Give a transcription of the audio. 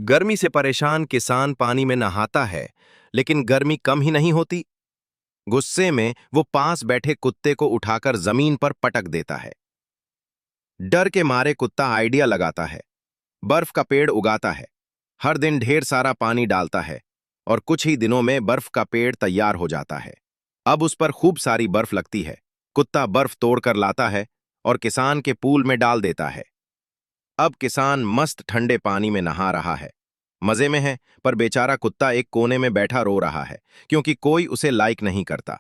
गर्मी से परेशान किसान पानी में नहाता है, लेकिन गर्मी कम ही नहीं होती। गुस्से में वो पास बैठे कुत्ते को उठाकर जमीन पर पटक देता है। डर के मारे कुत्ता आइडिया लगाता है, बर्फ का पेड़ उगाता है, हर दिन ढेर सारा पानी डालता है और कुछ ही दिनों में बर्फ का पेड़ तैयार हो जाता है। अब उस पर खूब सारी बर्फ लगती है। कुत्ता बर्फ तोड़कर लाता है और किसान के पूल में डाल देता है। अब किसान मस्त ठंडे पानी में नहा रहा है, मजे में है, पर बेचारा कुत्ता एक कोने में बैठा रो रहा है, क्योंकि कोई उसे लाइक नहीं करता।